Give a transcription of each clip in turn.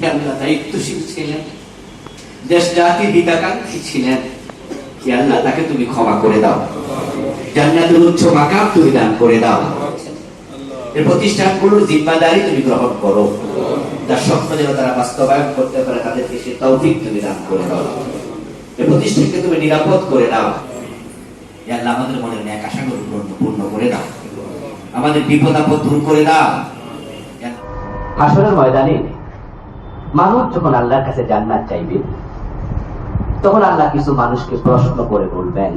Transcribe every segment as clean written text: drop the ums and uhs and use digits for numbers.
আল্লাহ দায়িত্বশীল ছিলেন, দেশ জাতির হিতাকাঙ্ক্ষী ছিলেন। আল্লাহ তাকে তুমি ক্ষমা করে দাও, জান্নাতের উচ্চ মাকাম তুমি দান করে দাও। এই প্রতিষ্ঠানগুলোর জিম্মাদারি তুমি গ্রহণ করো, তার স্বপ্ন যেন তারা বাস্তবায়ন করতে পারে, তাদেরকে সে তৌফিক তুমি দান করে দাও। এই প্রতিষ্ঠানকে তুমি নিরাপদ করে দাও। আল্লাহ আমাদের মনের ন্যাক আশাগুলো পূর্ণ করে দাও, আমাদের বিপদ আপদ দূর করে দাও। হাসরের ময়দানে মানুষ যখন আল্লাহর কাছে জান্নাত চাইবে, তখন আল্লাহ কিছু মানুষকে প্রশ্ন করে বলবেন,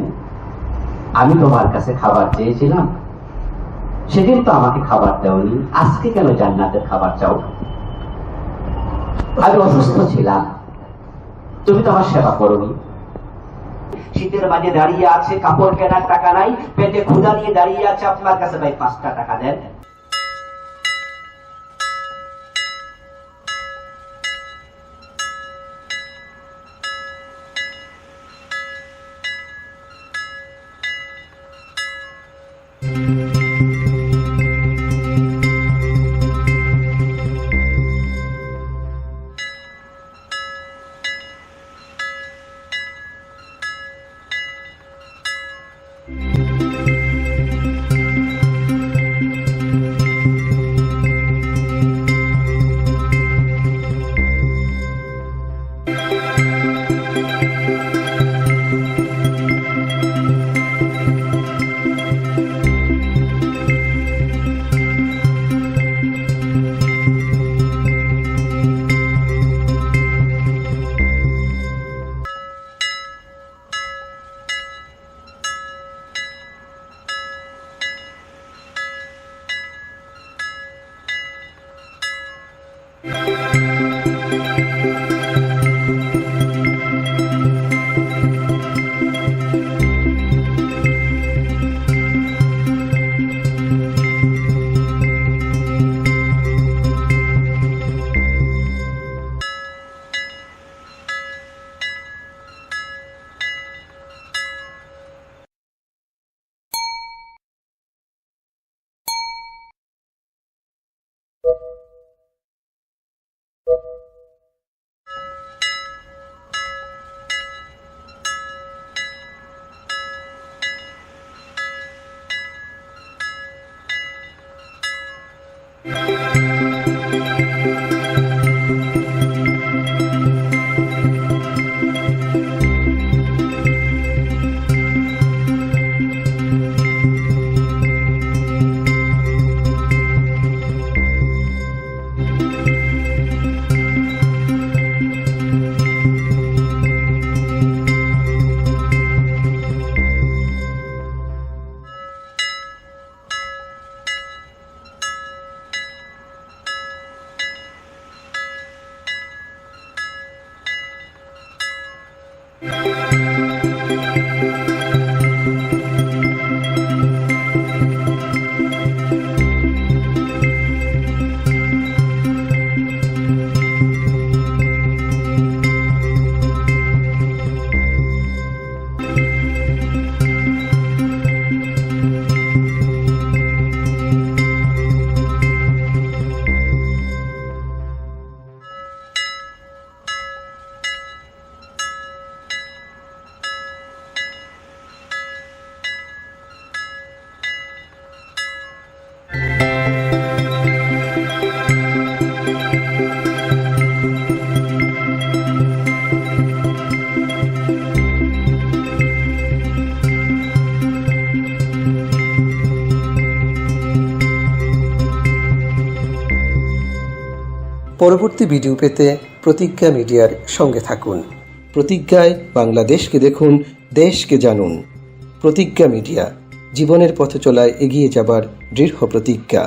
আমি তোমার কাছে খাবার চেয়েছিলাম, সেদিন তো আমাকে খাবার দেওনি, আজকে কেন জান্নাতের খাবার চাও? আমি অসুস্থ ছিলাম, তুমি তো আমার সেবা করোনি। শীতের মাঝে দাঁড়িয়ে আছে, কাপড় কেনার টাকা নাই, পেটে ক্ষুধা নিয়ে দাঁড়িয়ে আছে, আপনার কাছে ভাই 5টা টাকা দেন। পরবর্তী ভিডিও পেতে প্রতিজ্ঞা মিডিয়ার সঙ্গে থাকুন। প্রতিজ্ঞায় বাংলাদেশকে দেখুন, দেশকে জানুন। প্রতিজ্ঞা মিডিয়া, জীবনের পথ চলায় এগিয়ে যাবার দৃঢ় প্রতিজ্ঞা।